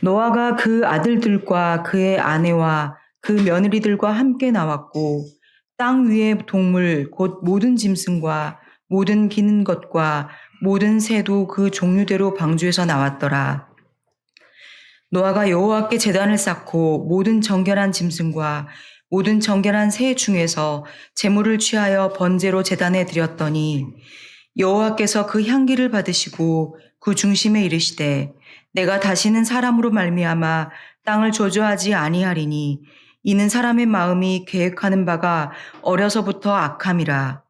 노아가 그 아들들과 그의 아내와 그 며느리들과 함께 나왔고 땅 위의 동물 곧 모든 짐승과 모든 기는 것과 모든 새도 그 종류대로 방주에서 나왔더라. 노아가 여호와께 제단을 쌓고 모든 정결한 짐승과 모든 정결한 새 중에서 제물을 취하여 번제로 제단에 드렸더니 여호와께서 그 향기를 받으시고 그 중심에 이르시되 내가 다시는 사람으로 말미암아 땅을 저주하지 아니하리니 이는 사람의 마음이 계획하는 바가 어려서부터 악함이라.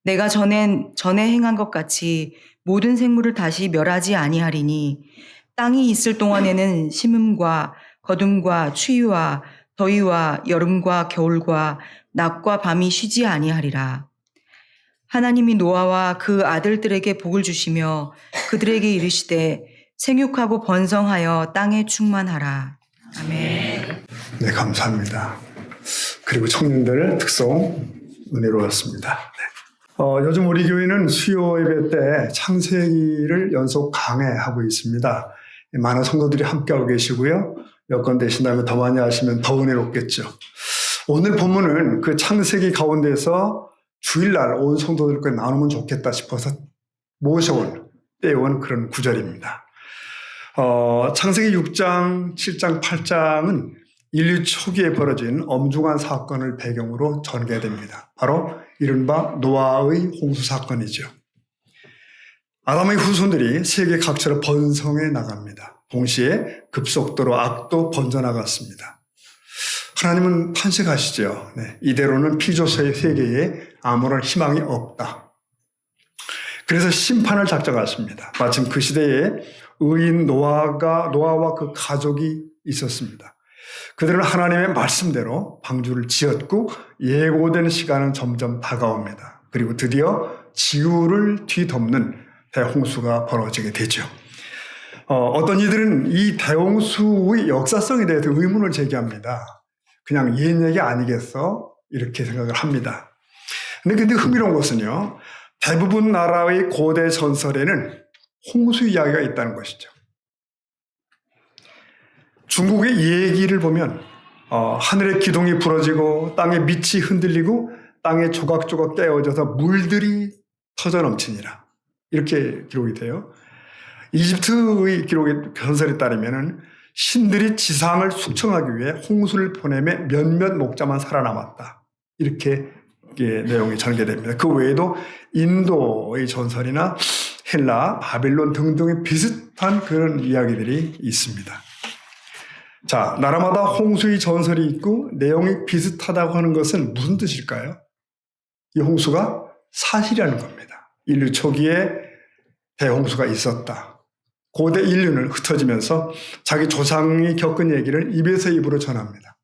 내가 전에 행한 것 같이 모든 생물을 다시 멸하지 아니하리니 땅이 있을 동안에는 심음과 거둠과 추위와 더위와 여름과 겨울과 낮과 밤이 쉬지 아니하리라. 하나님이 노아와 그 아들들에게 복을 주시며 그들에게 이르시되 생육하고 번성하여 땅에 충만하라. 아멘. 네, 감사합니다. 그리고 청년들 특송 은혜로웠습니다. 요즘 우리 교회는 수요 예배 때 창세기를 연속 강해하고 있습니다. 많은 성도들이 함께하고 계시고요. 여건 되신다면 더 많이 하시면 더 은혜롭겠죠. 오늘 본문은 그 창세기 가운데서 주일날 온 성도들과 나누면 좋겠다 싶어서 모셔온, 떼어온 그런 구절입니다. 창세기 6장, 7장, 8장은 인류 초기에 벌어진 엄중한 사건을 배경으로 전개됩니다. 바로 이른바 노아의 홍수 사건이죠. 아담의 후손들이 세계 각처로 번성해 나갑니다. 동시에 급속도로 악도 번져나갔습니다. 하나님은 탄식하시죠. 이대로는 피조세의 세계에 아무런 희망이 없다. 그래서 심판을 작정하십니다. 마침 그 시대에 의인 노아와 그 가족이 있었습니다. 그들은 하나님의 말씀대로 방주를 지었고 예고된 시간은 점점 다가옵니다. 그리고 드디어 지구를 뒤덮는 대홍수가 벌어지게 되죠. 어떤 이들은 이 대홍수의 역사성에 대해서 의문을 제기합니다. 그냥 옛 얘기 아니겠어? 이렇게 생각을 합니다. 근데 흥미로운 것은요, 대부분 나라의 고대 전설에는 홍수 이야기가 있다는 것이죠. 중국의 얘기를 보면 하늘의 기둥이 부러지고 땅의 밑이 흔들리고 땅에 조각조각 깨어져서 물들이 터져 넘치니라. 이렇게 기록이 돼요. 이집트의 기록의 전설에 따르면 신들이 지상을 숙청하기 위해 홍수를 보내며 몇몇 목자만 살아남았다. 이렇게 내용이 전개됩니다. 그 외에도 인도의 전설이나 헬라, 바빌론 등등의 비슷한 그런 이야기들이 있습니다. 자, 나라마다 홍수의 전설이 있고 내용이 비슷하다고 하는 것은 무슨 뜻일까요? 이 홍수가 사실이라는 겁니다. 인류 초기에 대홍수가 있었다. 고대 인류는 흩어지면서 자기 조상이 겪은 얘기를 입에서 입으로 전합니다.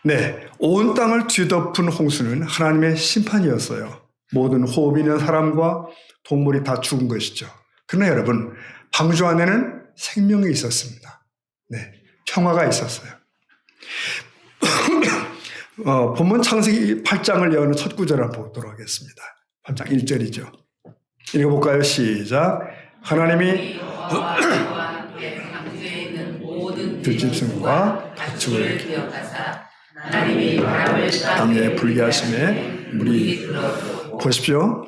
네, 온 땅을 뒤덮은 홍수는 하나님의 심판이었어요. 모든 호흡 있는 사람과 동물이 다 죽은 것이죠. 그러나 여러분, 방주 안에는 생명이 있었습니다. 네, 평화가 있었어요. 본문 창세기 8장을 여는 첫 구절을 보도록 하겠습니다. 8장 1절이죠. 읽어볼까요? 시작. 하나님이 들짐승과 가축을 기억하사 땅에 불게 하심에 물이 보십시오.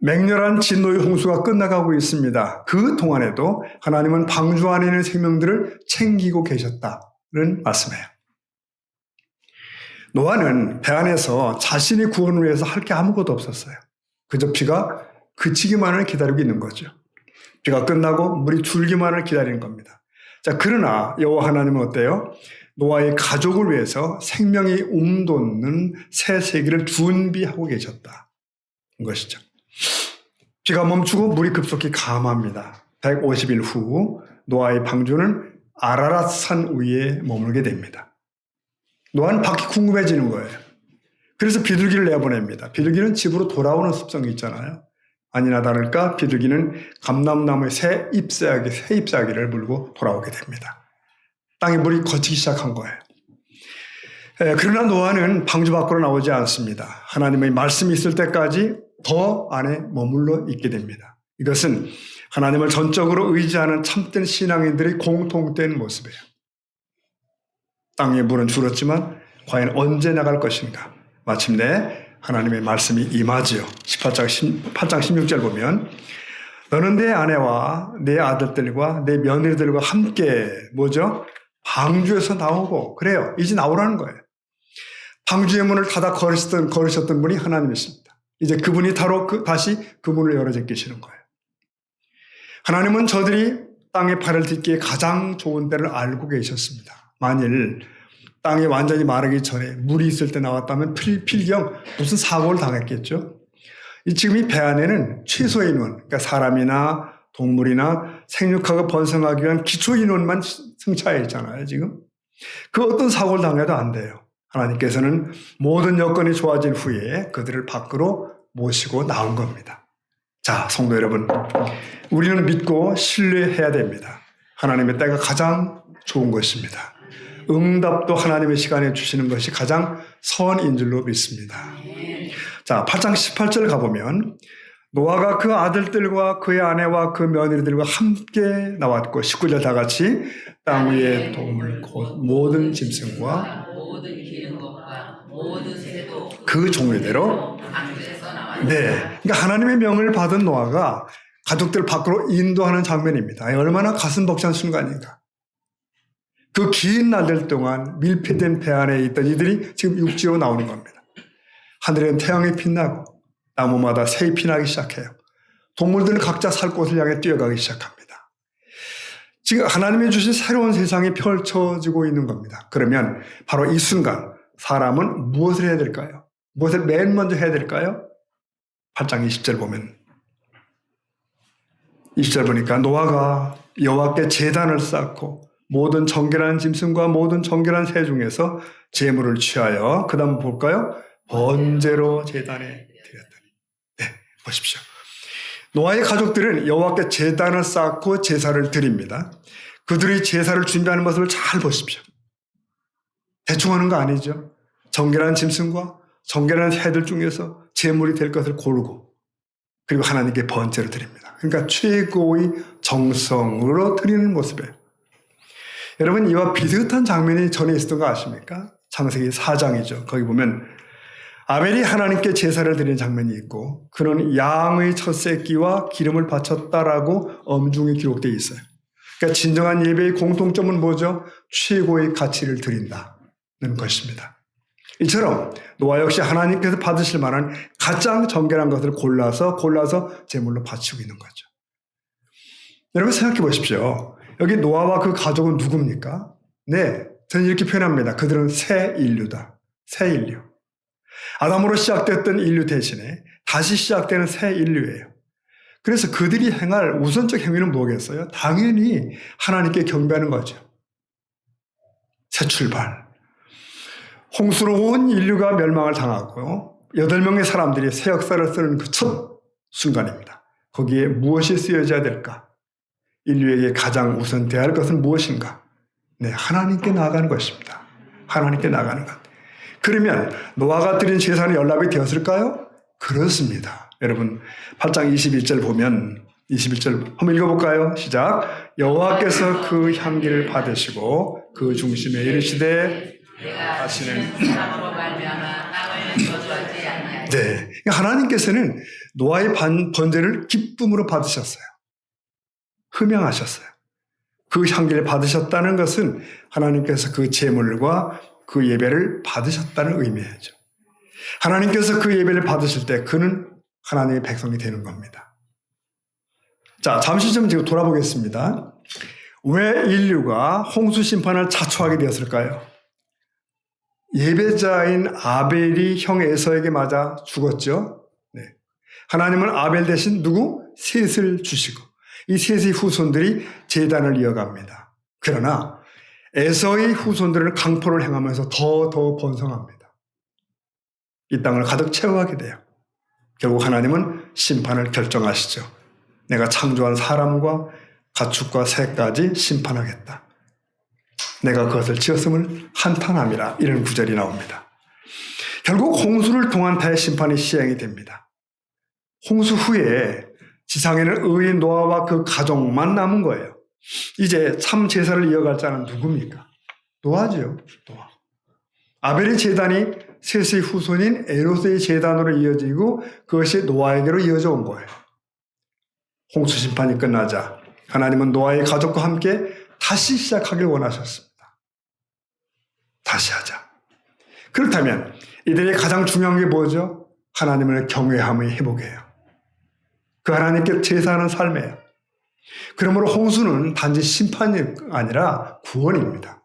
맹렬한 진노의 홍수가 끝나가고 있습니다. 그 동안에도 하나님은 방주 안에 있는 생명들을 챙기고 계셨다는 말씀이에요. 노아는 배 안에서 자신의 구원을 위해서 할 게 아무것도 없었어요. 그저 비가 그치기만을 기다리고 있는 거죠. 비가 끝나고 물이 줄기만을 기다리는 겁니다. 자, 그러나 여호와 하나님은 어때요? 노아의 가족을 위해서 생명이 움돋는 새 세기를 준비하고 계셨다는 것이죠. 비가 멈추고 물이 급속히 감합니다. 150일 후 노아의 방주는 아라랏 산 위에 머물게 됩니다. 노아는 밖이 궁금해지는 거예요. 그래서 비둘기를 내보냅니다. 비둘기는 집으로 돌아오는 습성이 있잖아요. 아니나 다를까 비둘기는 감람나무의 새 잎사귀를 물고 돌아오게 됩니다. 땅에 물이 거치기 시작한 거예요. 그러나 노아는 방주 밖으로 나오지 않습니다. 하나님의 말씀이 있을 때까지 더 안에 머물러 있게 됩니다. 이것은 하나님을 전적으로 의지하는 참된 신앙인들의 공통된 모습이에요. 땅의 물은 줄었지만 과연 언제 나갈 것인가? 마침내 하나님의 말씀이 임하지요. 8장 16절 보면 너는 내 아내와 내 아들들과 내 며느리들과 함께 뭐죠? 방주에서 나오고 그래요. 이제 나오라는 거예요. 방주의 문을 닫아 걸으셨던 분이 하나님이십니다. 이제 그분이 다시 그 문을 열어 제끼시는 거예요. 하나님은 저들이 땅에 발을 딛기에 가장 좋은 때를 알고 계셨습니다. 만일 땅이 완전히 마르기 전에 물이 있을 때 나왔다면 필경 무슨 사고를 당했겠죠. 지금 이 배 안에는 최소 인원, 그러니까 사람이나 동물이나 생육하고 번성하기 위한 기초 인원만 승차해 있잖아요. 지금 그 어떤 사고를 당해도 안 돼요. 하나님께서는 모든 여건이 좋아진 후에 그들을 밖으로 모시고 나온 겁니다. 자, 성도 여러분, 우리는 믿고 신뢰해야 됩니다. 하나님의 때가 가장 좋은 것입니다. 응답도 하나님의 시간에 주시는 것이 가장 선인 줄로 믿습니다. 자, 8장 18절 가보면 노아가 그 아들들과 그의 아내와 그 며느리들과 함께 나왔고 19절 다 같이 땅 위의 동물 곧 모든 짐승과 모든 기는 것과 모든 새도 그 종류대로 네, 그러니까 하나님의 명을 받은 노아가 가족들 밖으로 인도하는 장면입니다. 얼마나 가슴 벅찬 순간인가. 그 긴 날들 동안 밀폐된 배 안에 있던 이들이 지금 육지로 나오는 겁니다. 하늘엔 태양이 빛나고 나무마다 새이 피나기 시작해요. 동물들은 각자 살 곳을 향해 뛰어가기 시작합니다. 지금 하나님이 주신 새로운 세상이 펼쳐지고 있는 겁니다. 그러면 바로 이 순간 사람은 무엇을 해야 될까요? 무엇을 맨 먼저 해야 될까요? 8장 20절 보면 20절 보니까 노아가 여호와께 제단을 쌓고 모든 정결한 짐승과 모든 정결한 새 중에서 제물을 취하여 그 다음 볼까요? 번제로 제단에 드렸더니 네, 보십시오. 노아의 가족들은 여호와께 제단을 쌓고 제사를 드립니다. 그들이 제사를 준비하는 모습을 잘 보십시오. 대충 하는 거 아니죠. 정결한 짐승과 정결한 새들 중에서 제물이 될 것을 고르고 그리고 하나님께 번제로 드립니다. 그러니까 최고의 정성으로 드리는 모습이에요. 여러분, 이와 비슷한 장면이 전에 있었던 거 아십니까? 창세기 4장이죠. 거기 보면 아벨이 하나님께 제사를 드리는 장면이 있고 그는 양의 첫 새끼와 기름을 바쳤다라고 엄중히 기록되어 있어요. 그러니까 진정한 예배의 공통점은 뭐죠? 최고의 가치를 드린다는 것입니다. 이처럼 노아 역시 하나님께서 받으실 만한 가장 정결한 것을 골라서 제물로 바치고 있는 거죠. 여러분 생각해 보십시오. 여기 노아와 그 가족은 누굽니까? 네, 저는 이렇게 표현합니다. 그들은 새 인류다. 새 인류. 아담으로 시작됐던 인류 대신에 다시 시작되는 새 인류예요. 그래서 그들이 행할 우선적 행위는 뭐겠어요? 당연히 하나님께 경배하는 거죠. 새 출발. 홍수로 온 인류가 멸망을 당하고요. 8명의 사람들이 새 역사를 쓰는 그 첫 순간입니다. 거기에 무엇이 쓰여져야 될까? 인류에게 가장 우선 돼야 할 것은 무엇인가? 네, 하나님께 나아가는 것입니다. 하나님께 나아가는 것. 그러면 노아가 드린 제사는 연락이 되었을까요? 그렇습니다. 여러분 8장 21절 보면 21절 한번 읽어볼까요? 시작. 여호와께서 그 향기를 받으시고 그 중심에 이르시되 다시는 사람으로 말미암아 땅을 저주하지 아니하리라. 네, 하나님께서는 노아의 번제를 기쁨으로 받으셨어요. 흠양하셨어요. 그 향기를 받으셨다는 것은 하나님께서 그 제물과 그 예배를 받으셨다는 의미죠. 하나님께서 그 예배를 받으실 때 그는 하나님의 백성이 되는 겁니다. 자, 잠시 좀 지금 돌아보겠습니다. 왜 인류가 홍수 심판을 자초하게 되었을까요? 예배자인 아벨이 형 에서에게 맞아 죽었죠. 네. 하나님은 아벨 대신 누구? 셋을 주시고 이 셋의 후손들이 제단을 이어갑니다. 그러나 에서의 후손들은 강포를 행하면서 더 번성합니다. 이 땅을 가득 채워가게 돼요. 결국 하나님은 심판을 결정하시죠. 내가 창조한 사람과 가축과 새까지 심판하겠다. 내가 그것을 지었음을 한탄함이라 이런 구절이 나옵니다. 결국 홍수를 통한 대심판이 시행이 됩니다. 홍수 후에 지상에는 의인 노아와 그 가족만 남은 거예요. 이제 참 제사를 이어갈 자는 누굽니까? 노아죠. 노아. 아벨의 제단이 셋의 후손인 에노스의 제단으로 이어지고 그것이 노아에게로 이어져 온 거예요. 홍수 심판이 끝나자 하나님은 노아의 가족과 함께 다시 시작하길 원하셨습니다. 다시 하자. 그렇다면 이들의 가장 중요한 게 뭐죠? 하나님을 경외함의 회복이에요. 그 하나님께 제사하는 삶이에요. 그러므로 홍수는 단지 심판이 아니라 구원입니다.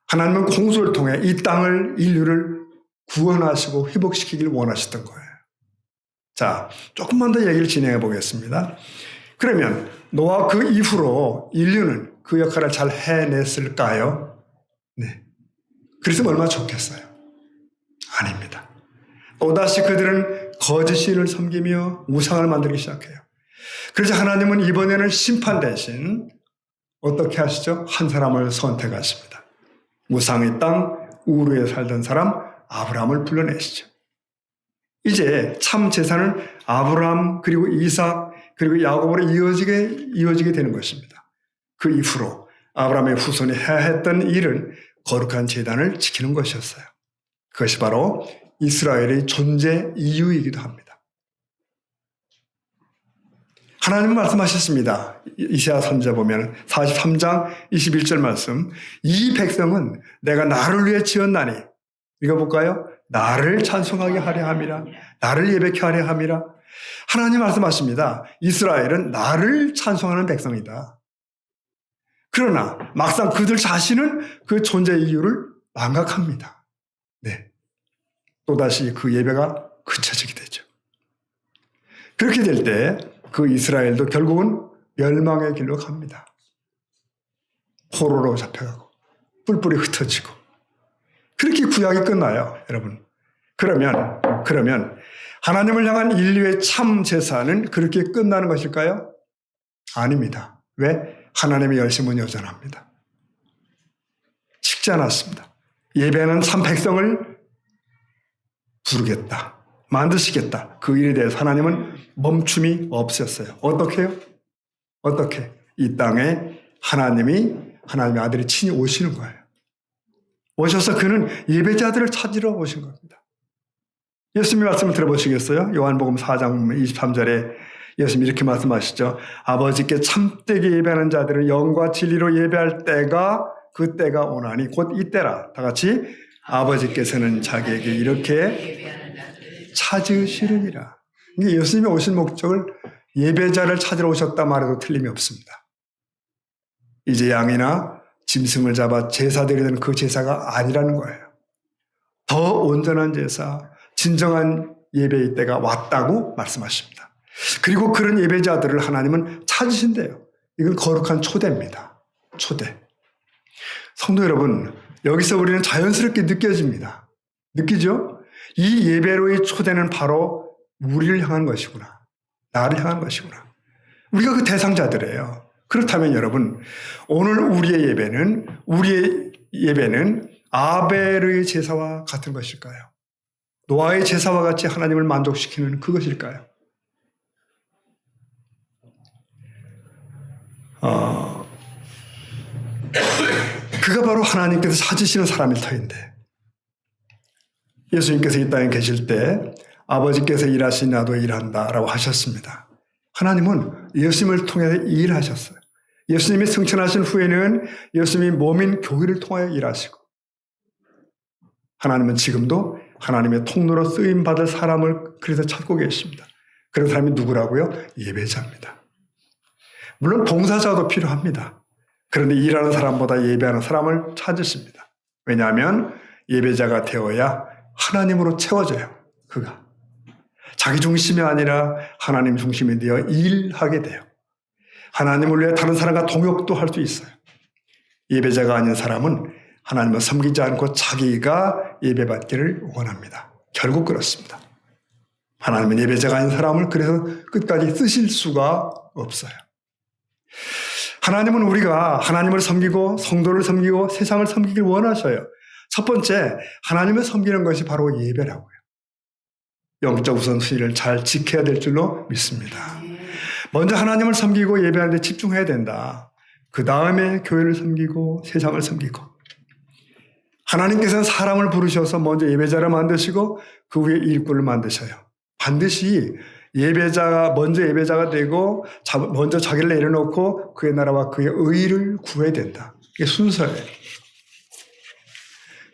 하나님은 홍수를 통해 이 땅을, 인류를 구원하시고 회복시키길 원하셨던 거예요. 자, 조금만 더 얘기를 진행해 보겠습니다. 그러면 노아 그 이후로 인류는 그 역할을 잘 해냈을까요? 네. 그랬으면 얼마나 좋겠어요? 아닙니다. 또다시 그들은 거짓 신을 섬기며 우상을 만들기 시작해요. 그래서 하나님은 이번에는 심판 대신 어떻게 하시죠? 한 사람을 선택하십니다. 우상의 땅 우르에 살던 사람 아브라함을 불러내시죠. 이제 참 제사는 아브라함 그리고 이삭 그리고 야곱으로 이어지게 되는 것입니다. 그 이후로 아브라함의 후손이 해야 했던 일은 거룩한 제단을 지키는 것이었어요. 그것이 바로 이스라엘의 존재 이유이기도 합니다. 하나님은 말씀하셨습니다. 이사야 선지자 보면 43장 21절 말씀. 이 백성은 내가 나를 위해 지었나니. 읽어볼까요? 나를 찬송하게 하려 함이라. 나를 예배케 하려 함이라. 하나님 말씀하십니다. 이스라엘은 나를 찬송하는 백성이다. 그러나 막상 그들 자신은 그 존재 이유를 망각합니다. 네. 또다시 그 예배가 그쳐지게 되죠. 그렇게 될 때 그 이스라엘도 결국은 멸망의 길로 갑니다. 포로로 잡혀가고 뿔뿔이 흩어지고 그렇게 구약이 끝나요, 여러분. 그러면 하나님을 향한 인류의 참 제사는 그렇게 끝나는 것일까요? 아닙니다. 왜? 하나님의 열심은 여전합니다. 식지 않았습니다. 예배하는 참 백성을 부르겠다. 만드시겠다. 그 일에 대해서 하나님은 멈춤이 없었어요. 어떻게요? 어떻게? 이 땅에 하나님의 아들이 친히 오시는 거예요. 오셔서 그는 예배자들을 찾으러 오신 겁니다. 예수님의 말씀을 들어보시겠어요? 요한복음 4장 23절에 예수님이 이렇게 말씀하시죠. 아버지께 참되게 예배하는 자들은 영과 진리로 예배할 때가 그 때가 오나니 곧 이때라. 다 같이 아버지께서는 자기에게 이렇게 찾으시느니라. 예수님이 오신 목적을 예배자를 찾으러 오셨다 말해도 틀림이 없습니다. 이제 양이나 짐승을 잡아 제사드리는 그 제사가 아니라는 거예요. 더 온전한 제사, 진정한 예배의 때가 왔다고 말씀하십니다. 그리고 그런 예배자들을 하나님은 찾으신대요. 이건 거룩한 초대입니다. 초대. 성도 여러분, 여기서 우리는 자연스럽게 느껴집니다. 느끼죠? 이 예배로의 초대는 바로 우리를 향한 것이구나. 나를 향한 것이구나. 우리가 그 대상자들이에요. 그렇다면 여러분, 오늘 우리의 예배는 아벨의 제사와 같은 것일까요? 노아의 제사와 같이 하나님을 만족시키는 그것일까요? 그가 바로 하나님께서 찾으시는 사람일 터인데 예수님께서 이 땅에 계실 때 아버지께서 일하시니 나도 일한다라고 하셨습니다. 하나님은 예수님을 통해 일하셨어요. 예수님이 승천하신 후에는 예수님이 몸인 교회를 통하여 일하시고 하나님은 지금도 하나님의 통로로 쓰임받을 사람을 그래서 찾고 계십니다. 그런 사람이 누구라고요? 예배자입니다. 물론 봉사자도 필요합니다. 그런데 일하는 사람보다 예배하는 사람을 찾으십니다. 왜냐하면 예배자가 되어야 하나님으로 채워져요. 그가. 자기 중심이 아니라 하나님 중심이 되어 일하게 돼요. 하나님을 위해 다른 사람과 동역도 할 수 있어요. 예배자가 아닌 사람은 하나님을 섬기지 않고 자기가 예배받기를 원합니다. 결국 그렇습니다. 하나님은 예배자가 아닌 사람을 그래서 끝까지 쓰실 수가 없어요. 하나님은 우리가 하나님을 섬기고 성도를 섬기고 세상을 섬기길 원하셔요. 첫 번째, 하나님을 섬기는 것이 바로 예배라고요. 영적 우선순위를 잘 지켜야 될 줄로 믿습니다. 먼저 하나님을 섬기고 예배하는 데 집중해야 된다. 그 다음에 교회를 섬기고 세상을 섬기고. 하나님께서는 사람을 부르셔서 먼저 예배자를 만드시고 그 후에 일꾼을 만드셔요. 반드시 예배자가 먼저 예배자가 되고 먼저 자기를 내려놓고 그의 나라와 그의 의를 구해야 된다. 이게 순서예요.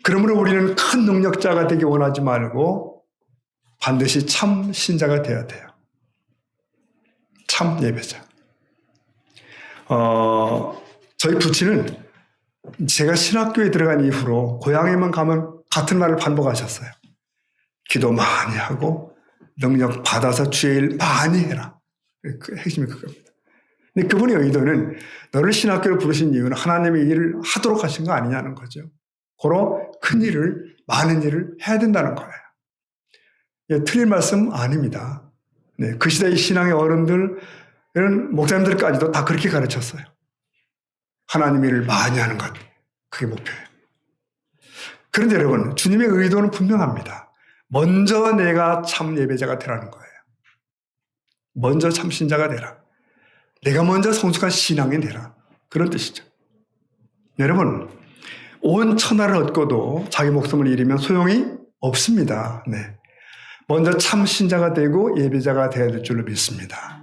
그러므로 우리는 큰 능력자가 되기 원하지 말고 반드시 참 신자가 되어야 돼요. 참 예배자. 저희 부친은 제가 신학교에 들어간 이후로 고향에만 가면 같은 말을 반복하셨어요. 기도 많이 하고 능력 받아서 주의 일 많이 해라. 그 핵심이 그겁니다. 근데 그분의 의도는 너를 신학교로 부르신 이유는 하나님의 일을 하도록 하신 거 아니냐는 거죠. 고로 큰 일을, 많은 일을 해야 된다는 거예요. 예, 틀린 말씀 아닙니다. 네, 그 시대의 신앙의 어른들, 이런 목사님들까지도 다 그렇게 가르쳤어요. 하나님의 일을 많이 하는 것, 그게 목표예요. 그런데 여러분, 주님의 의도는 분명합니다. 먼저 내가 참 예배자가 되라는 거예요. 먼저 참 신자가 되라. 내가 먼저 성숙한 신앙이 되라. 그런 뜻이죠. 여러분, 온 천하를 얻고도 자기 목숨을 잃으면 소용이 없습니다. 네. 먼저 참 신자가 되고 예배자가 되어야 될 줄로 믿습니다.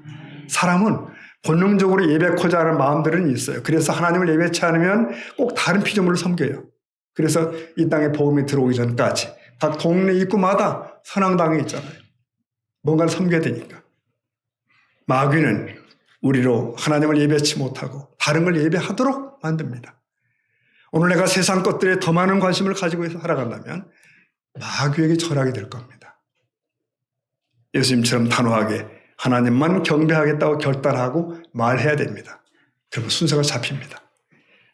사람은 본능적으로 예배하고자 하는 마음들은 있어요. 그래서 하나님을 예배치 않으면 꼭 다른 피조물을 섬겨요. 그래서 이 땅에 복음이 들어오기 전까지 각 동네 입구마다 선앙당이 있잖아요. 뭔가를 섬겨야 되니까. 마귀는 우리로 하나님을 예배치 못하고 다른 걸 예배하도록 만듭니다. 오늘 내가 세상 것들에 더 많은 관심을 가지고 살아간다면 마귀에게 절하게 될 겁니다. 예수님처럼 단호하게 하나님만 경배하겠다고 결단하고 말해야 됩니다. 그러면 순서가 잡힙니다.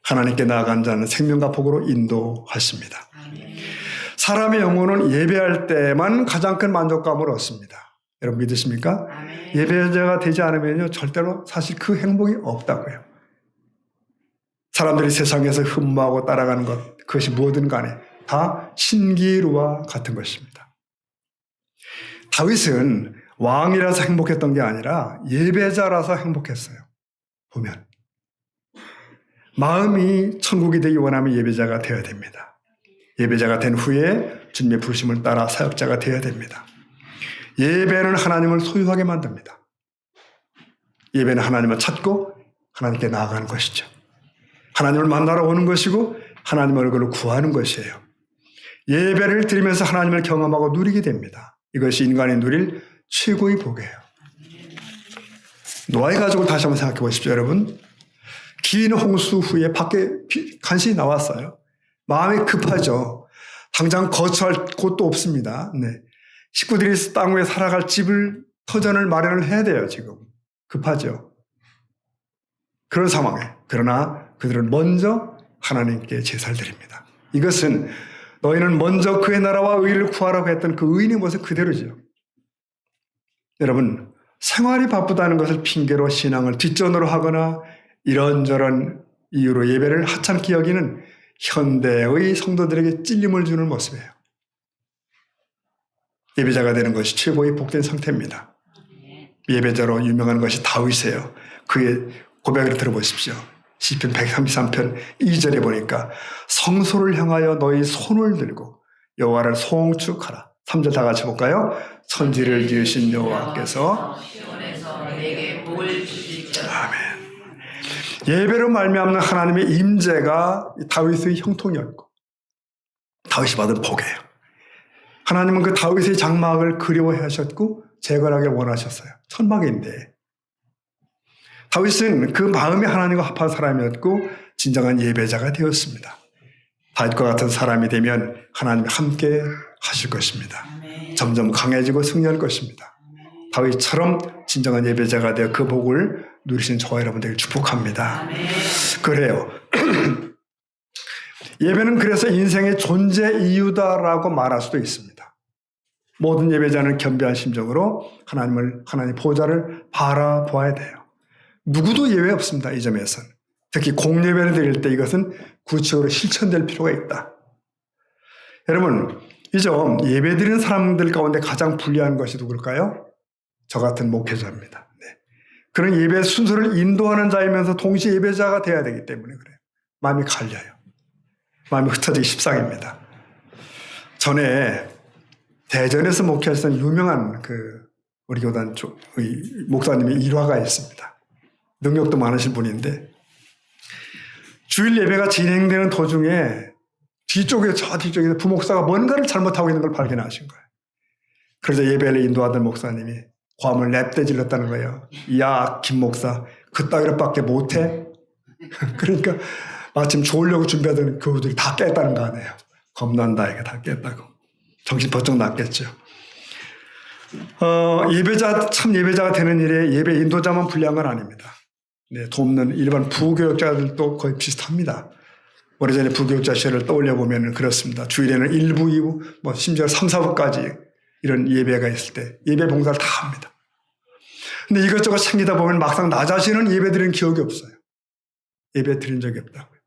하나님께 나아간 자는 생명과 복으로 인도하십니다. 사람의 영혼은 예배할 때만 가장 큰 만족감을 얻습니다. 여러분 믿으십니까? 예배자가 되지 않으면요 절대로 사실 그 행복이 없다고요. 사람들이 세상에서 흠모하고 따라가는 것, 그것이 무엇든 간에 다 신기루와 같은 것입니다. 다윗은 왕이라서 행복했던 게 아니라 예배자라서 행복했어요. 보면 마음이 천국이 되기 원하면 예배자가 되어야 됩니다. 예배자가 된 후에 주님의 부르심을 따라 사역자가 되어야 됩니다. 예배는 하나님을 소유하게 만듭니다. 예배는 하나님을 찾고 하나님께 나아가는 것이죠. 하나님을 만나러 오는 것이고 하나님의 얼굴을 구하는 것이에요. 예배를 드리면서 하나님을 경험하고 누리게 됩니다. 이것이 인간이 누릴 최고의 복이에요. 노아의 가족을 다시 한번 생각해 보십시오, 여러분. 긴 홍수 후에 밖에 간신히 나왔어요. 마음이 급하죠. 당장 거처할 곳도 없습니다. 네. 식구들이 땅 위에 살아갈 집을, 터전을 마련을 해야 돼요, 지금. 급하죠. 그런 상황에. 그러나 그들은 먼저 하나님께 제사를 드립니다. 이것은 너희는 먼저 그의 나라와 의를 구하라고 했던 그 의인의 모습 그대로죠. 여러분, 생활이 바쁘다는 것을 핑계로 신앙을 뒷전으로 하거나 이런저런 이유로 예배를 하찮게 여기는 현대의 성도들에게 찔림을 주는 모습이에요. 예배자가 되는 것이 최고의 복된 상태입니다. 예배자로 유명한 것이 다윗이에요. 그의 고백을 들어보십시오. 시편 133편 2절에 보니까 성소를 향하여 너희 손을 들고 여호와를 송축하라. 3절 다 같이 볼까요? 천지를 지으신 여호와께서 내게 복을 주시리라. 아멘. 예배로 말미암는 하나님의 임재가 다윗의 형통이었고 다윗이 받은 복이에요. 하나님은 그 다윗의 장막을 그리워해 하셨고 재건하길 원하셨어요. 천막인데 다윗은 그 마음이 하나님과 합한 사람이었고 진정한 예배자가 되었습니다. 다윗과 같은 사람이 되면 하나님이 함께 하실 것입니다. 점점 강해지고 승리할 것입니다. 다윗처럼 진정한 예배자가 되어 그 복을 누리신 저와 여러분들에게 축복합니다. 그래요. 예배는 그래서 인생의 존재 이유다라고 말할 수도 있습니다. 모든 예배자는 겸비한 심정으로 하나님 보좌를 바라보아야 돼요. 누구도 예외 없습니다. 이 점에서는. 특히 공예배를 드릴 때 이것은 구체적으로 실천될 필요가 있다. 여러분, 이 점 예배 드리는 사람들 가운데 가장 불리한 것이 누굴까요? 저 같은 목회자입니다. 네. 그런 예배 순서를 인도하는 자이면서 동시에 예배자가 돼야 되기 때문에 그래요. 마음이 갈려요. 마음이 흩어지기 십상입니다. 전에 대전에서 목회하시던 유명한 우리 교단 목사님의 일화가 있습니다. 능력도 많으신 분인데 주일 예배가 진행되는 도중에 저 뒤쪽에서 부목사가 뭔가를 잘못하고 있는 걸 발견하신 거예요. 그래서 예배를 인도하던 목사님이 고함을 냅대질렀다는 거예요. 야, 김 목사, 그따위로밖에 못해? 그러니까 마침 좋으려고 준비하던 교우들이 다 깼다는 거 아니에요. 겁난다, 이게 다 깼다고. 정신 번쩍 났겠죠. 예배자가 되는 일에 예배 인도자만 불리한 건 아닙니다. 네, 돕는 일반 부교육자들도 거의 비슷합니다. 오래전에 부교육자 시절을 떠올려 보면 그렇습니다. 주일에는 1부, 2부, 심지어 3, 4부까지 이런 예배가 있을 때 예배 봉사를 다 합니다. 근데 이것저것 챙기다 보면 막상 나 자신은 예배 드린 기억이 없어요. 예배 드린 적이 없다고요.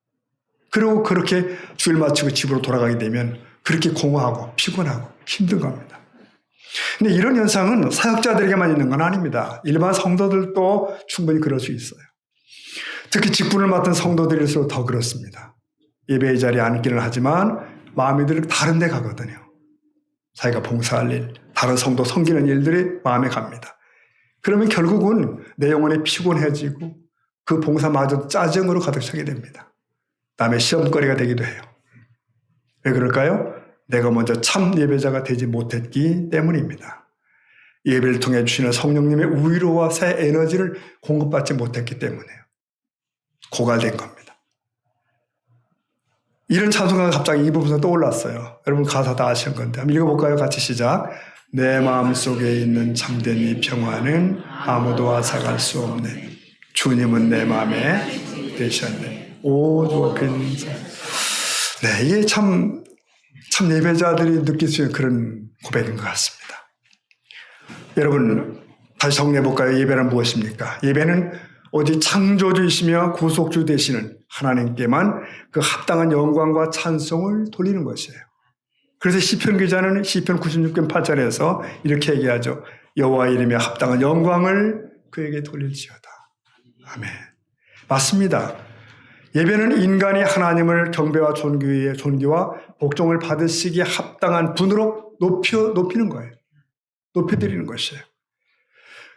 그리고 그렇게 주일 마치고 집으로 돌아가게 되면 그렇게 공허하고 피곤하고 힘든 겁니다. 근데 이런 현상은 사역자들에게만 있는 건 아닙니다. 일반 성도들도 충분히 그럴 수 있어요. 특히 직분을 맡은 성도들일수록 더 그렇습니다. 예배의 자리에 앉기는 하지만 마음이 늘 다른 데 가거든요. 자기가 봉사할 일, 다른 성도 섬기는 일들이 마음에 갑니다. 그러면 결국은 내 영혼이 피곤해지고 그 봉사마저 짜증으로 가득 차게 됩니다. 남의 시험거리가 되기도 해요. 왜 그럴까요? 내가 먼저 참 예배자가 되지 못했기 때문입니다. 예배를 통해 주시는 성령님의 위로와 새 에너지를 공급받지 못했기 때문에요. 고갈된 겁니다. 이런 찬송가가 갑자기 이 부분에서 떠올랐어요. 여러분 가사 다 아시는 건데 한번 읽어볼까요? 같이 시작. 내 마음속에 있는 참된 이 평화는 아무도 앗아갈 수 없네. 주님은 내 마음에 되셨네. 오 좋은 네, 이게 참 예배자들이 느낄 수 있는 그런 고백인 것 같습니다. 여러분 다시 정리해볼까요? 예배는 무엇입니까? 예배는 오직 창조주이시며 구속주 되시는 하나님께만 그 합당한 영광과 찬송을 돌리는 것이에요. 그래서 시편 기자는 시편 96편 8절에서 이렇게 얘기하죠. 여호와 이름에 합당한 영광을 그에게 돌릴지어다. 아멘. 맞습니다. 예배는 인간이 하나님을 경배와 존귀와 복종을 받으시기에 합당한 분으로 높이는 거예요. 높여드리는 것이에요.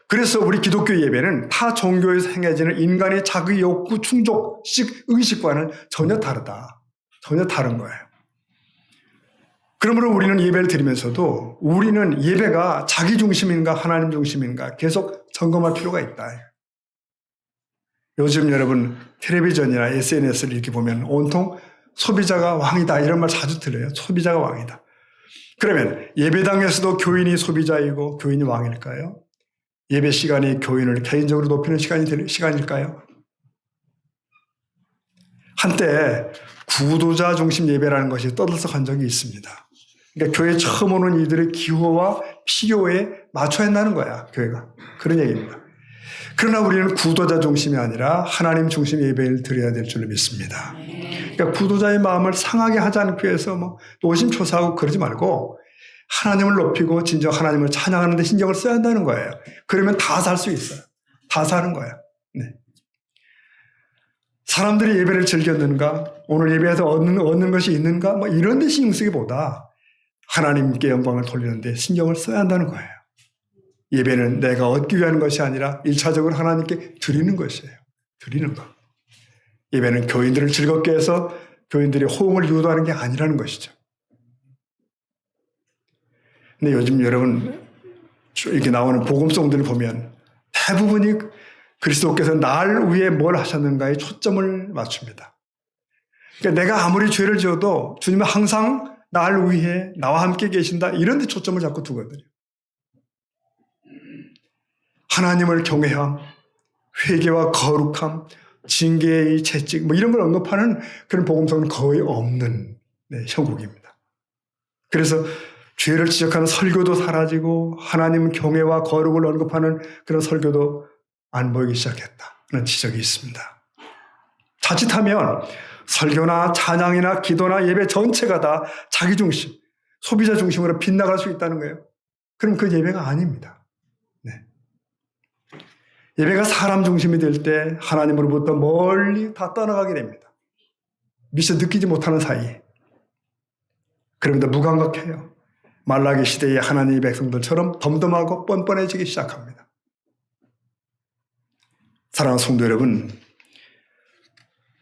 그래서 우리 기독교 예배는 타 종교에서 행해지는 인간의 자기 욕구 충족식 의식과는 전혀 다르다. 전혀 다른 거예요. 그러므로 우리는 예배를 드리면서도 우리는 예배가 자기 중심인가 하나님 중심인가 계속 점검할 필요가 있다. 요즘 여러분 텔레비전이나 SNS를 이렇게 보면 온통 소비자가 왕이다 이런 말 자주 들어요. 소비자가 왕이다. 그러면 예배당에서도 교인이 소비자이고 교인이 왕일까요? 예배 시간이 교인을 개인적으로 높이는 시간일까요? 한때 구도자 중심 예배라는 것이 떠들썩한 적이 있습니다. 그러니까 교회에 처음 오는 이들의 기호와 필요에 맞춰야 한다는 거야, 교회가. 그런 얘기입니다. 그러나 우리는 구도자 중심이 아니라 하나님 중심 예배를 드려야 될 줄로 믿습니다. 그러니까 구도자의 마음을 상하게 하지 않기 위해서 노심초사하고 그러지 말고 하나님을 높이고 진정 하나님을 찬양하는 데 신경을 써야 한다는 거예요. 그러면 다 살 수 있어요. 다 사는 거예요. 네. 사람들이 예배를 즐겼는가? 오늘 예배에서 얻는 것이 있는가? 이런 데 신경 쓰기보다 하나님께 영광을 돌리는 데 신경을 써야 한다는 거예요. 예배는 내가 얻기 위한 것이 아니라 1차적으로 하나님께 드리는 것이에요. 드리는 것. 예배는 교인들을 즐겁게 해서 교인들이 호응을 유도하는 게 아니라는 것이죠. 근데 요즘 여러분 이렇게 나오는 복음송들을 보면 대부분이 그리스도께서 날 위해 뭘 하셨는가에 초점을 맞춥니다. 그러니까 내가 아무리 죄를 지어도 주님은 항상 날 위해 나와 함께 계신다 이런 데 초점을 자꾸 두거든요. 하나님을 경외함, 회개와 거룩함, 징계의 채찍 이런 걸 언급하는 그런 복음송은 거의 없는 형국입니다. 그래서 죄를 지적하는 설교도 사라지고 하나님 경외와 거룩을 언급하는 그런 설교도 안 보이기 시작했다는 지적이 있습니다. 자칫하면 설교나 찬양이나 기도나 예배 전체가 다 자기 중심, 소비자 중심으로 빗나갈 수 있다는 거예요. 그럼 그 예배가 아닙니다. 네. 예배가 사람 중심이 될 때 하나님으로부터 멀리 다 떠나가게 됩니다. 미처 느끼지 못하는 사이에. 그러면서 무감각해요. 말라기 시대의 하나님의 백성들처럼 덤덤하고 뻔뻔해지기 시작합니다. 사랑하는 성도 여러분,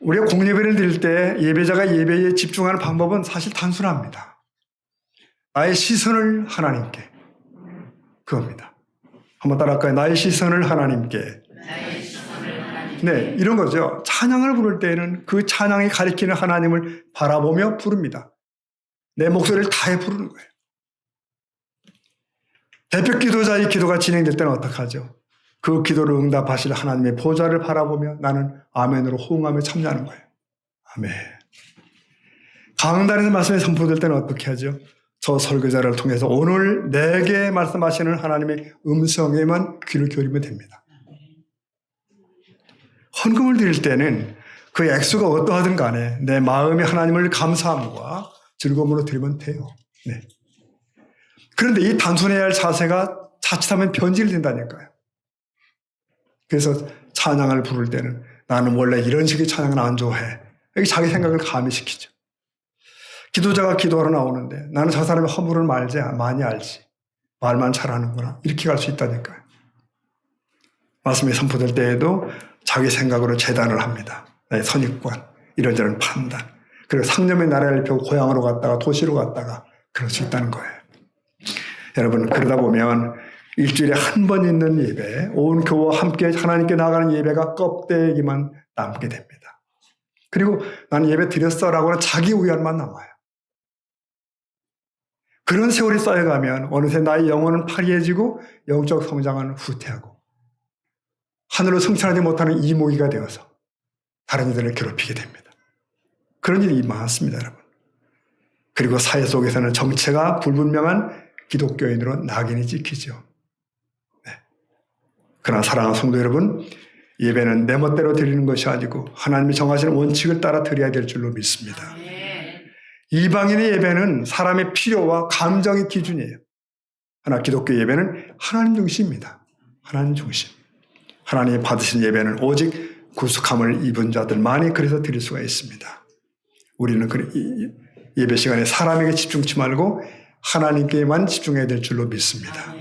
우리가 공예배를 드릴 때 예배자가 예배에 집중하는 방법은 사실 단순합니다. 나의 시선을 하나님께. 그겁니다. 한번 따라할까요? 나의 시선을 하나님께. 네, 이런 거죠. 찬양을 부를 때에는 그 찬양이 가리키는 하나님을 바라보며 부릅니다. 내 목소리를 다해 부르는 거예요. 대표 기도자의 기도가 진행될 때는 어떡하죠? 그 기도를 응답하실 하나님의 보좌를 바라보며 나는 아멘으로 호응하며 참여하는 거예요. 아멘. 강단에서 말씀이 선포될 때는 어떻게 하죠? 저 설교자를 통해서 오늘 내게 말씀하시는 하나님의 음성에만 귀를 기울이면 됩니다. 헌금을 드릴 때는 그 액수가 어떠하든 간에 내 마음이 하나님을 감사함과 즐거움으로 드리면 돼요. 네. 그런데 이 단순해야 할 자세가 자칫하면 변질된다니까요. 그래서 찬양을 부를 때는 나는 원래 이런 식의 찬양은 안 좋아해. 여기 자기 생각을 가미시키죠. 기도자가 기도하러 나오는데 나는 저 사람의 허물을 많이 알지. 말만 잘하는구나. 이렇게 갈 수 있다니까요. 말씀이 선포될 때에도 자기 생각으로 재단을 합니다. 나의 선입관, 이런저런 판단. 그리고 상념의 나라를 펴고 고향으로 갔다가 도시로 갔다가 그럴 수 있다는 거예요. 여러분, 그러다 보면 일주일에 한 번 있는 예배, 온 교회와 함께 하나님께 나가는 예배가 껍데기만 남게 됩니다. 그리고 나는 예배 드렸어라고는 자기 위안만 남아요. 그런 세월이 쌓여가면 어느새 나의 영혼은 파리해지고 영적 성장은 후퇴하고 하늘로 승천하지 못하는 이모기가 되어서 다른 이들을 괴롭히게 됩니다. 그런 일이 많습니다, 여러분. 그리고 사회 속에서는 정체가 불분명한 기독교인으로 낙인이 찍히죠. 네. 그러나 사랑하는 성도 여러분, 예배는 내 멋대로 드리는 것이 아니고 하나님이 정하시는 원칙을 따라 드려야 될 줄로 믿습니다. 이방인의 예배는 사람의 필요와 감정의 기준이에요. 하나 기독교 예배는 하나님 중심입니다. 하나님 중심. 하나님이 받으신 예배는 오직 구속함을 입은 자들만이 그래서 드릴 수가 있습니다. 우리는 예배 시간에 사람에게 집중치 말고 하나님께만 집중해야 될 줄로 믿습니다.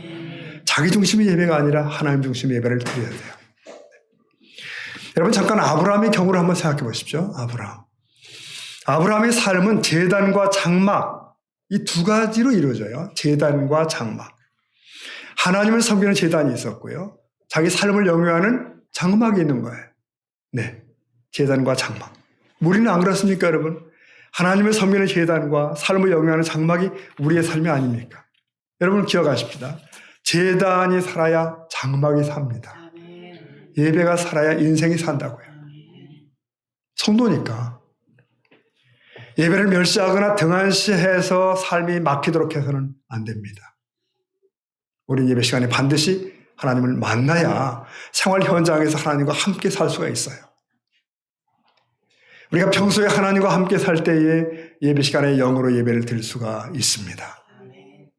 자기 중심의 예배가 아니라 하나님 중심의 예배를 드려야 돼요. 여러분 잠깐 아브라함의 경우를 한번 생각해 보십시오. 아브라함의 삶은 제단과 장막 이 두 가지로 이루어져요. 제단과 장막. 하나님을 섬기는 제단이 있었고요. 자기 삶을 영위하는 장막이 있는 거예요. 네, 제단과 장막. 우리는 안 그렇습니까, 여러분? 하나님을 섬기는 제단과 삶을 영위하는 장막이 우리의 삶이 아닙니까? 여러분 기억하십시다. 제단이 살아야 장막이 삽니다. 예배가 살아야 인생이 산다고요. 성도니까. 예배를 멸시하거나 등한시해서 삶이 막히도록 해서는 안 됩니다. 우리 예배 시간에 반드시 하나님을 만나야 생활 현장에서 하나님과 함께 살 수가 있어요. 우리가 평소에 하나님과 함께 살 때에 예배 시간에 영으로 예배를 드릴 수가 있습니다.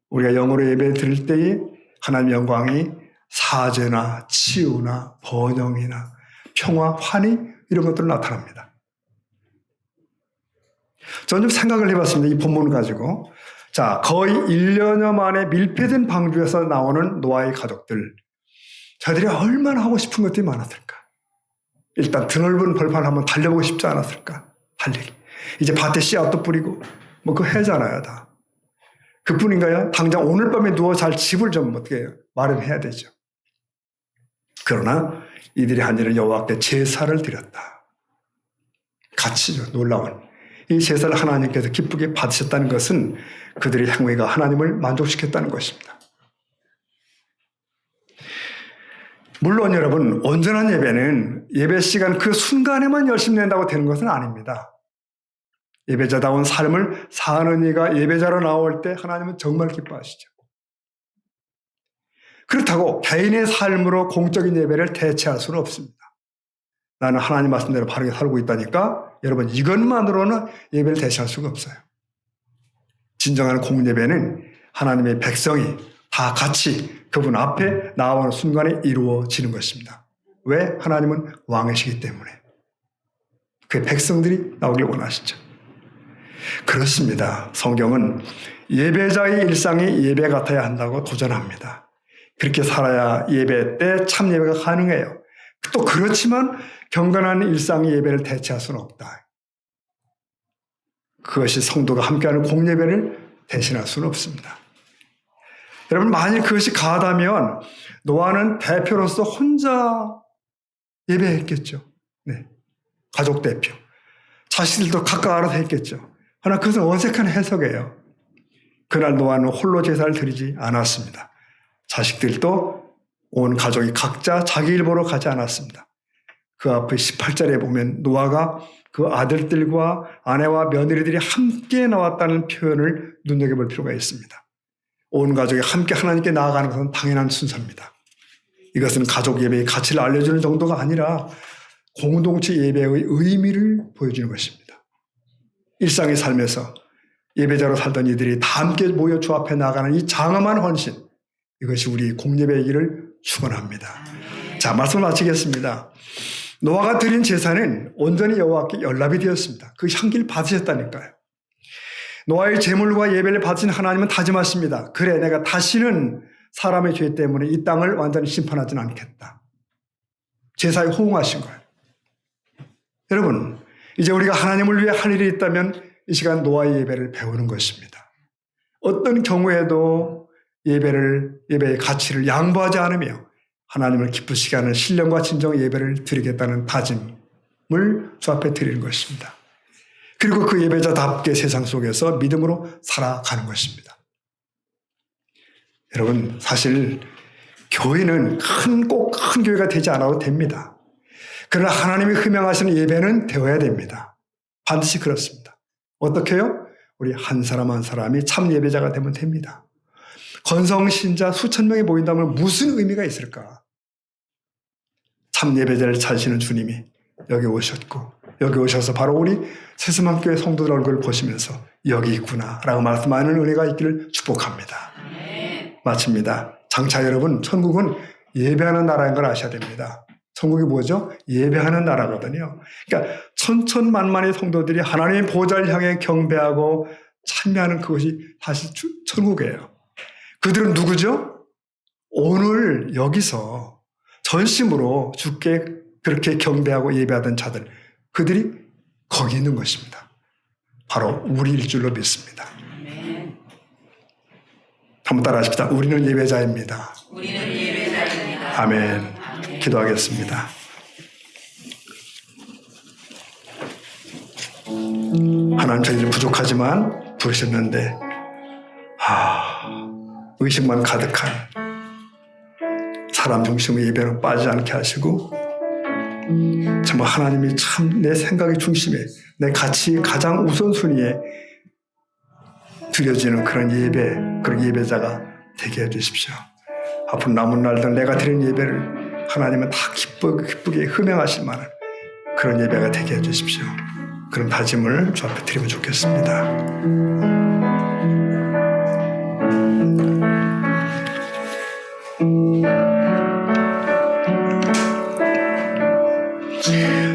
우리가 영으로 예배를 드릴 때에 하나님의 영광이 사죄나 치유나 번영이나 평화, 환희 이런 것들로 나타납니다. 저는 좀 생각을 해봤습니다. 이 본문을 가지고. 자, 거의 1년여 만에 밀폐된 방주에서 나오는 노아의 가족들. 저들이 얼마나 하고 싶은 것들이 많았을까? 일단 드넓은 벌판을 한번 달려보고 싶지 않았을까? 달리기. 이제 밭에 씨앗도 뿌리고, 뭐 그거 해잖아요, 다. 그뿐인가요? 당장 오늘 밤에 누워 잘 집을 좀 어떻게 마련해야 되죠. 그러나 이들이 한 일은 여호와께 제사를 드렸다. 가치죠, 놀라운. 이 제사를 하나님께서 기쁘게 받으셨다는 것은 그들의 행위가 하나님을 만족시켰다는 것입니다. 물론 여러분, 온전한 예배는 예배 시간 그 순간에만 열심히 낸다고 되는 것은 아닙니다. 예배자다운 삶을 사는 이가 예배자로 나올 때 하나님은 정말 기뻐하시죠. 그렇다고 개인의 삶으로 공적인 예배를 대체할 수는 없습니다. 나는 하나님 말씀대로 바르게 살고 있다니까 여러분 이것만으로는 예배를 대체할 수가 없어요. 진정한 공예배는 하나님의 백성이 다 같이 그분 앞에 나오는 순간에 이루어지는 것입니다. 왜? 하나님은 왕이시기 때문에. 그 백성들이 나오길 원하시죠. 그렇습니다. 성경은 예배자의 일상이 예배 같아야 한다고 도전합니다. 그렇게 살아야 예배 때 참 예배가 가능해요. 또 그렇지만 경건한 일상의 예배를 대체할 수는 없다. 그것이 성도가 함께하는 공예배를 대신할 수는 없습니다. 여러분, 만일 그것이 가하다면 노아는 대표로서 혼자 예배했겠죠. 네. 가족 대표. 자식들도 각각 알아서 했겠죠. 그러나 그것은 어색한 해석이에요. 그날 노아는 홀로 제사를 드리지 않았습니다. 자식들도 온 가족이 각자 자기 일 보러 가지 않았습니다. 그 앞에 18절에 보면 노아가 그 아들들과 아내와 며느리들이 함께 나왔다는 표현을 눈여겨볼 필요가 있습니다. 온 가족이 함께 하나님께 나아가는 것은 당연한 순서입니다. 이것은 가족 예배의 가치를 알려주는 정도가 아니라 공동체 예배의 의미를 보여주는 것입니다. 일상의 삶에서 예배자로 살던 이들이 다 함께 모여 주 앞에 나가는 이 장엄한 헌신, 이것이 우리 공예배이기를 축원합니다. 자, 말씀 마치겠습니다. 노아가 드린 제사는 온전히 여호와께 연락이 되었습니다. 그 향기를 받으셨다니까요. 노아의 제물과 예배를 받으신 하나님은 다짐하십니다. 그래, 내가 다시는 사람의 죄 때문에 이 땅을 완전히 심판하지는 않겠다. 제사에 호응하신 거예요. 여러분, 이제 우리가 하나님을 위해 할 일이 있다면 이 시간 노아의 예배를 배우는 것입니다. 어떤 경우에도 예배의 가치를 양보하지 않으며 하나님을 기쁘시게 하는 신령과 진정의 예배를 드리겠다는 다짐을 주 앞에 드리는 것입니다. 그리고 그 예배자답게 세상 속에서 믿음으로 살아가는 것입니다. 여러분, 사실 교회는 꼭 큰 교회가 되지 않아도 됩니다. 그러나 하나님이 흠명하시는 예배는 되어야 됩니다. 반드시 그렇습니다. 어떻게요? 우리 한 사람 한 사람이 참 예배자가 되면 됩니다. 건성신자 수천 명이 모인다면 무슨 의미가 있을까? 참 예배자를 찾으시는 주님이 여기 오셨고, 여기 오셔서 바로 우리 새수만교회 성도들 얼굴을 보시면서 여기 있구나 라고 말씀하는 은혜가 있기를 축복합니다. 마칩니다. 장차 여러분, 천국은 예배하는 나라인 걸 아셔야 됩니다. 천국이 뭐죠? 예배하는 나라거든요. 그러니까 천천만만의 성도들이 하나님의 보좌를 향해 경배하고 찬미하는 그것이 사실 천국이에요. 그들은 누구죠? 오늘 여기서 전심으로 주께 그렇게 경배하고 예배하던 자들, 그들이 거기 있는 것입니다. 바로 우리일 줄로 믿습니다. 한번 따라 하십시다. 우리는 예배자입니다. 우리는 예배자입니다. 아멘. 기도하겠습니다. 하나님, 저희들 부족하지만 부르셨는데 의식만 가득한 사람 중심의 예배는 빠지지 않게 하시고 정말 하나님이 참 내 생각의 중심에 내 가치 가장 우선순위에 드려지는 그런 예배, 그런 예배자가 되게 해주십시오. 앞으로 남은 날들 내가 드린 예배를 하나님은 다 기쁘게 흠양하실 만한 그런 예배가 되게 해주십시오. 그런 다짐을 주 앞에 드리면 좋겠습니다.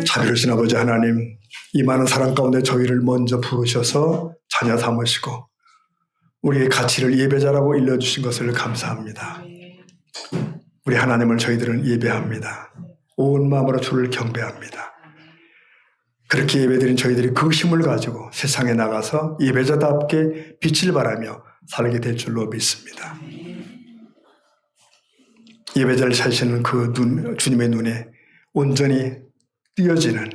자비로우신 아버지 하나님, 이 많은 사랑 가운데 저희를 먼저 부르셔서 자녀 삼으시고 우리의 가치를 예배자라고 일러주신 것을 감사합니다. 우리 하나님을 저희들은 예배합니다. 온 마음으로 주를 경배합니다. 그렇게 예배드린 저희들이 그 힘을 가지고 세상에 나가서 예배자답게 빛을 발하며 살게 될 줄로 믿습니다. 예배자를 찾으시는 그 주님의 눈에 온전히 띄어지는,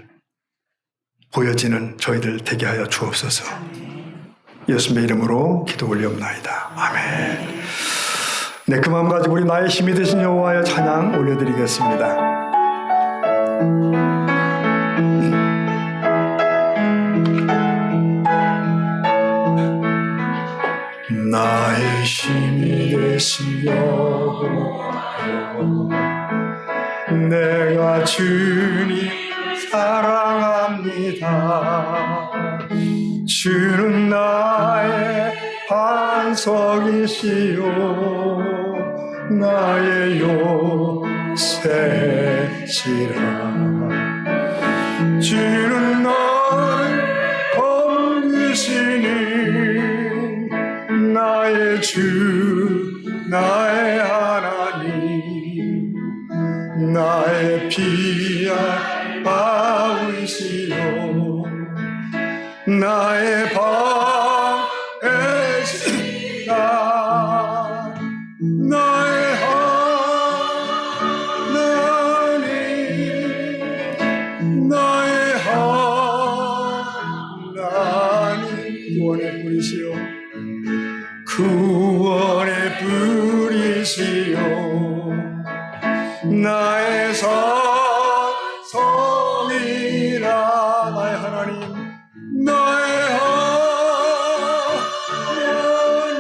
보여지는 저희들 되게 하여 주옵소서. 예수님의 이름으로 기도 올리옵나이다. 아멘. 네, 그 마음 가지고 우리 나의 힘이 되신 여호와의 찬양 올려드리겠습니다. 나의 힘이 되신 여호와여, 내가 주님 사랑합니다. 주는 나의 반석이시요 나의 셋이라. 주는 나를 섬기시니 나의 주 나의 하나님 나의 피할 바위시요 나의 방해시다 나의 하나님 나의 하나님 구원의 뿌리시요 구원의 뿌리시요 나의 성이라 나의 하나님 나의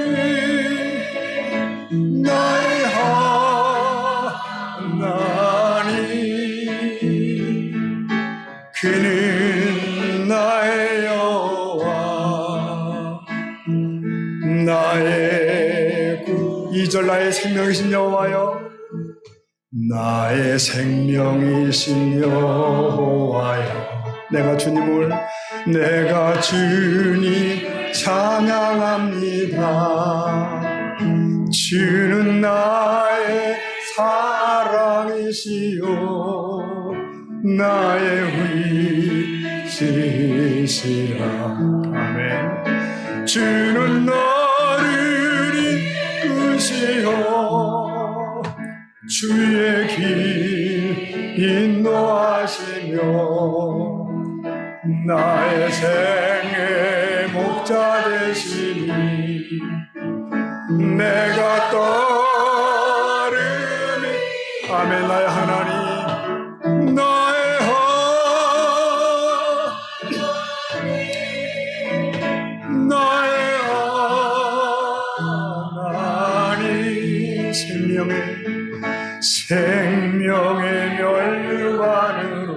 하나님 나의 하나님 그는 나의 여호와 나의 2절 나의 생명이신 여호와여 나의 생명이신 여호와여 내가 주님 찬양합니다. 주는 나의 사랑이시요 나의 위시시라. 아멘. 주는 나를 이끄시어 주의 길 인도하시며 나의 생의 목자 되시니 내가 따르니 아멘. 나의 하나님 나의 하나님 생명의 멸류관으로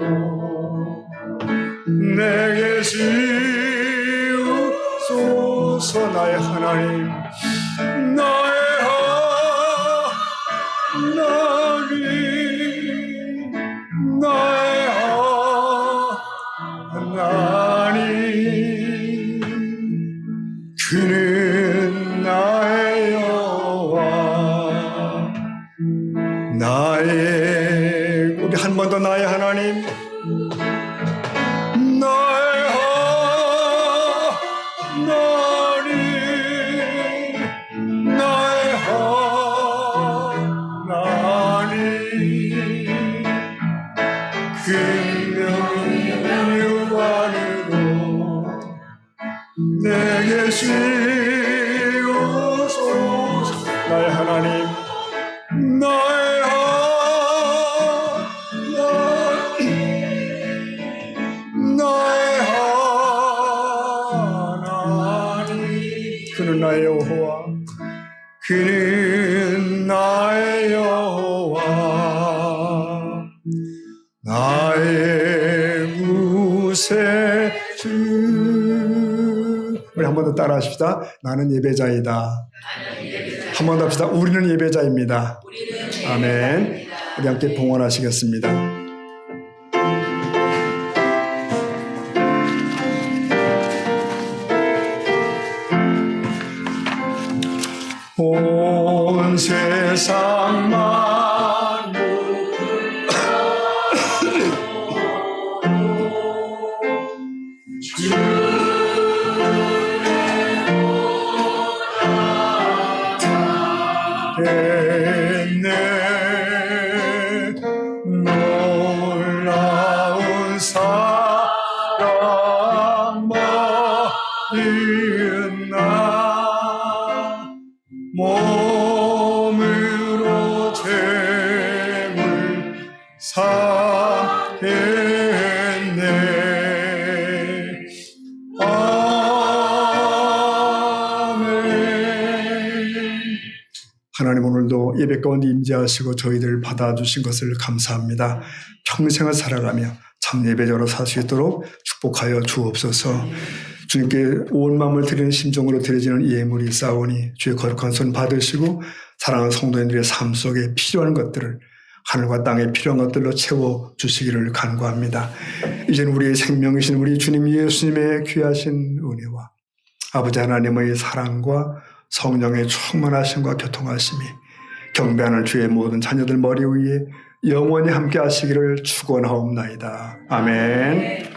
내게 지우소서. 나의 하나님 나의 하나님 나의 하나님 그는 나의 여호와 나의 우리 한 번 더 나의 하나님 나의 하나님 나의 하나님 금명유관으로 내게 지우소서. 나의 하나님 나의 하나님 그는 나의 여호와 그는 나의 여호와 나의 구세주. 우리 한 번 더 따라 하십시다. 나는 예배자이다. 한 번 더 합시다. 우리는 예배자입니다. 아멘. 우리 함께 봉헌하시겠습니다. 온 세상 만물 주겠네 놀라운 사랑 많은 나 몸으로 재물 삼겠네. 아멘. 하나님 오늘도 예배 가운데 임재하시고 저희들을 받아주신 것을 감사합니다. 평생을 살아가며 참 예배자로 살 수 있도록 축복하여 주옵소서. 주님께 온 마음을 드리는 심정으로 드려지는 이 예물이 있사오니 주의 거룩한 손 받으시고 사랑하는 성도님들의 삶 속에 필요한 것들을 하늘과 땅에 필요한 것들로 채워주시기를 간구합니다. 이제는 우리의 생명이신 우리 주님 예수님의 귀하신 은혜와 아버지 하나님의 사랑과 성령의 충만하심과 교통하심이 경배하는 주의 모든 자녀들 머리 위에 영원히 함께 하시기를 축원하옵나이다. 아멘.